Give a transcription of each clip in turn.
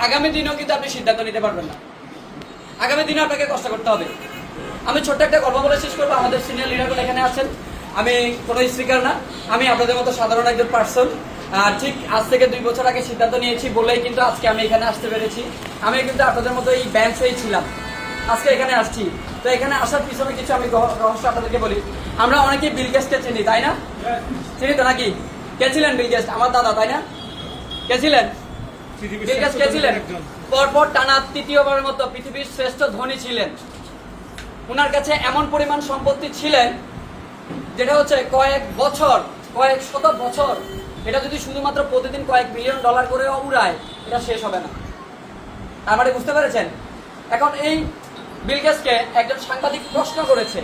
আগামী দিনেও কিন্তু আপনি সিদ্ধান্ত নিতে পারবেন না। আগামী দিনে আপনাকে কষ্ট করতে হবে। আমি ছোট্ট একটা গল্প বলে শেষ করবো। আমাদের সিনিয়র লিডারগুলো এখানে আছেন, আমি কোনো স্পিকার না, আমি আপনাদের মতো সাধারণ একজন পার্সন। ঠিক আজ থেকে 2 বছর আগে সিদ্ধান্ত নিয়েছি বলেই কিন্তু আজকে আমি এখানে আসতে পেরেছি। আমি কিন্তু আপনাদের মতো এই ব্যাংকেই ছিলাম, আজকে এখানে আসছি। তো এখানে আসার পিছনে কিছু আমি রহস্য আপনাদেরকে বলি। আমরা অনেকেই বিল গেটসকে চিনি, তাই না? চিনি তো নাকি? কে ছিলেন বিল গেটস? আমার দাদা, তাই না? কে ছিলেন বিল গেটস? কে ছিলেন? পরপর টানা 3য়বারের মতো পৃথিবীর শ্রেষ্ঠ ধনী ছিলেন। ওনার কাছে এমন পরিমাণ সম্পত্তি ছিলেন যেটা হচ্ছে কয়েক শত বছর, এটা যদি শুধুমাত্র প্রতিদিন কয়েক বিলিয়ন ডলার করে উড়ায়, এটা শেষ হবে না। তার মানে বুঝতে পেরেছেন? এখন এই বিল গেটসকে একজন সাংবাদিক প্রশ্ন করেছে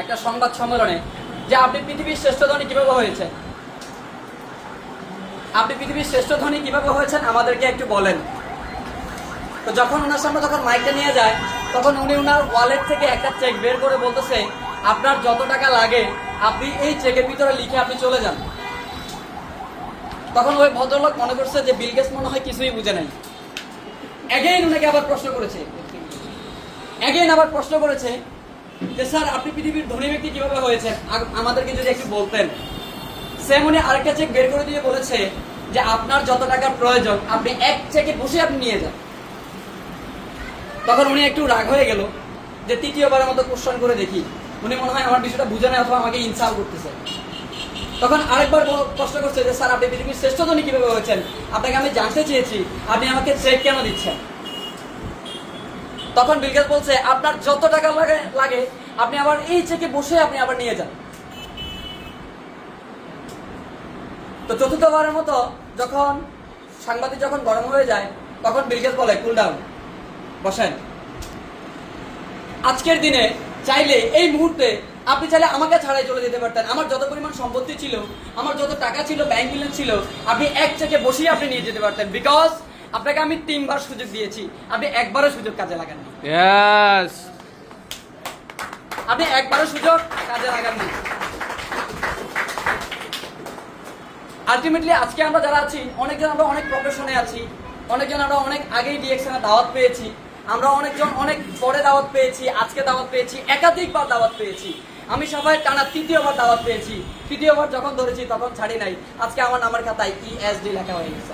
একটা সংবাদ সম্মেলনে যে আপনি পৃথিবীর শ্রেষ্ঠ ধনী কিভাবে হয়েছে, আপনি পৃথিবীর শ্রেষ্ঠ ধনী কিভাবে হয়েছেন আমাদেরকে একটু বলেন। তো যখন ওনার সামনে যখন মাইকটা নিয়ে যায়, তখন উনি ওনার ওয়ালেট থেকে একটা চেক বের করে বলতেছে, আপনার যত টাকা লাগে আপনি এই চেকের ভিতরে লিখে আপনি চলে যান। তখন ওই ভদ্রলোক মনে করছে যে বিল গেটস মনে হয় কিছুই বুঝে নাই। অ্যাগেইন ওনাকে আবার প্রশ্ন করেছে যে স্যার আপনি পৃথিবীর ধনী ব্যক্তি কিভাবে হয়েছেন, আমাদেরকে যদি একটু বলতেন। সেম উনি আরেকটা চেক বের করে দিয়ে বলেছে যে আপনার যত টাকার প্রয়োজন আপনি এক চেকে বসে আপনি নিয়ে যান। তখন উনি একটু রাগ হয়ে গেল যে 3য়বারের মতো কোশ্চেন করে দেখি, উনি মনে হয় আমার বিষয়টা বুঝে নেয় অথবা আমাকে ইনসাল্ট করতেছে। তখন আরেকবার প্রশ্ন করছে যে স্যার আপনি পৃথিবীর শ্রেষ্ঠ ধনী কিভাবে হয়েছেন, আপনাকে আমি জানতে চেয়েছি আপনি আমাকে চেক কেন দিচ্ছেন। তখন বিল গেটস বলছে আপনার যত টাকা লাগে আপনি আবার এই চেকে বসে আপনি আবার নিয়ে যান। তো 4র্থবারের মতো যখন সাংবাদিক যখন গরম হয়ে যায়, তখন বিল গেটস বলে কুল ডাউন, বসেন। আজকের দিনে চাইলে এই মুহূর্তে আপনি চাইলে আমাকে ছাড়াই চলে যেতে পারতেন। আমার যত পরিমাণ সম্পত্তি ছিল, আমার যত টাকা ছিল, ব্যাংক ব্যালেন্স ছিল, আপনি এক চেকে বসেই আপনি নিয়ে যেতে পারতেন। বিকজ আপনাকে আমি 3বার সুযোগ দিয়েছি, আপনি একবারও সুযোগ কাজে লাগাননি। আপনি একবারও সুযোগ কাজে লাগাননি। আলটিমেটলি আজকে আমরা যারা আছি, অনেকজন আমরা অনেক প্রফেশনে আছি, অনেকজন আমরা অনেক আগেই ডিএক্সএনে দাওয়াত পেয়েছি, আমরা অনেকজন অনেক পরে দাওয়াত পেয়েছি, আজকে দাওয়াত পেয়েছি, একাধিকবার দাওয়াত পেয়েছি। আমি সবাই টানা 3য়বার দাওয়াত পেয়েছি। 3য়বার যখন ধরেছি তখন ছাড়ি নাই। আজকে আমার নামের খাতায় ESD লেখা হয়ে গেছে।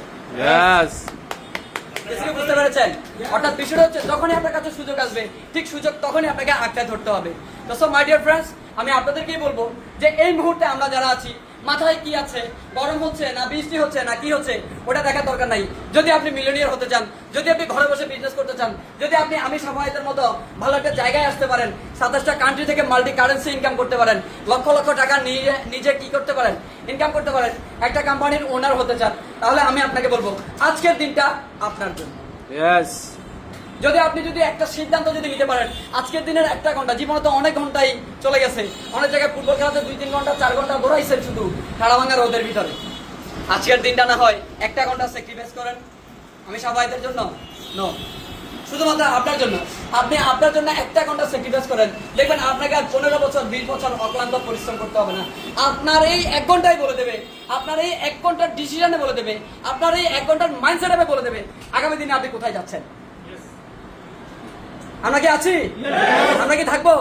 বুঝতে পেরেছেন? অর্থাৎ বিষয়টা হচ্ছে যখনই আপনার কাছে সুযোগ আসবে, ঠিক সুযোগ তখনই আপনাকে আঁকড়ায় ধরতে হবে। তো সো মাই ডিয়ার ফ্রেন্ডস, আমি আপনাদেরকেই বলবো যে এই মুহূর্তে আমরা যারা আছি, মাথায় কি আছে, গরম হচ্ছে না বৃষ্টি হচ্ছে না কি হচ্ছে, ওটা দেখার দরকার নাই। যদি আপনি মিলিয়নিয়ার হতে চান, যদি আপনি ঘরে বসে বিজনেস করতে চান, যদি আপনি আমি সাফায়েতের মতো ভালো একটা জায়গায় আসতে পারেন, 27টা কান্ট্রি থেকে মাল্টি কারেন্সি ইনকাম করতে পারেন, লক্ষ লক্ষ টাকা নিজে কি করতে পারেন, ইনকাম করতে পারেন, একটা কোম্পানির ওনার হতে চান, তাহলে আমি আপনাকে বলবো আজকের দিনটা আপনার জন্য। যদি আপনি একটা সিদ্ধান্ত যদি নিতে পারেন, আজকের দিনের 1 ঘন্টা, জীবনে তো অনেক ঘন্টাই চলে গেছে, অনেক জায়গায় ফুটবল খেলাতে 2-3 ঘন্টা 4 ঘন্টা দৌড়াইছেন শুধু খাড়াভাঙা রোদের ভিতরে। আজকের দিনটা না হয় 1 ঘন্টা স্যাক্রিফাইস করেন। আমি সবাইদের জন্য নো, শুধুমাত্র আপনার জন্য। আপনি আপনার জন্য 1 ঘন্টা স্যাক্রিফাইস করেন, দেখবেন আপনাকে আর 15 বছর 20 বছর অক্লান্ত পরিশ্রম করতে হবে না। আপনার এই 1 ঘন্টাই বলে দেবে, আপনার এই 1 ঘন্টার ডিসিশনে বলে দেবে, আপনার এই 1 ঘন্টার মাইন্ডসেটে বলে দেবে আগামী দিনে আপনি কোথায় যাচ্ছেন। আমরা কি আছি? আমরা কি থাকবো?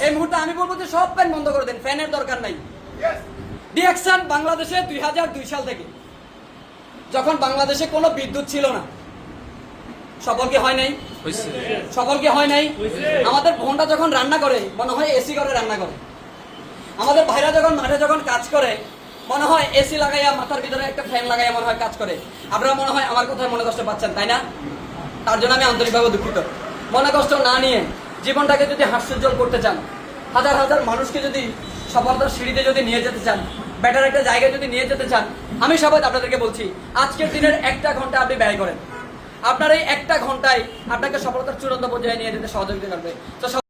এই মুহূর্তে আমি বলবো যে সব ফ্যান বন্ধ করে দেন, ফ্যানের দরকার নাই। ডিএক্সএন বাংলাদেশে 2002 সাল থেকে, যখন বাংলাদেশে কোনো বিদ্যুৎ ছিল না, সফল কি হয় নাই? সফল কি হয় নাই? আমাদের বোনটা যখন রান্না করে মনে হয় এসি করে রান্না করে, আমাদের ভাইরা যখন মাঠে যখন কাজ করে মনে হয় এসি লাগাইয়া মাথার ভিতরে একটা ফ্যান লাগাইয়া মনে হয় কাজ করে। আপনারা মনে হয় আমার কথায় মনে কষ্ট পাচ্ছেন, তাই না? তার জন্য আমি আন্তরিকভাবে দুঃখিত। মনে কষ্ট না নিয়ে জীবনটাকে যদি হাস্যোজ্জ্বল করতে চান, হাজার হাজার মানুষকে যদি সফলতার সিঁড়িতে যদি নিয়ে যেতে চান, বেটার একটা জায়গায় যদি নিয়ে যেতে চান, আমি সবাই আপনাদেরকে বলছি আজকের দিনের 1 ঘন্টা আপনি ব্যয় করেন। আপনার এই 1 ঘন্টায় আপনাকে সফলতার চূড়ান্ত পর্যায়ে নিয়ে যেতে সহযোগিতা করবে। তো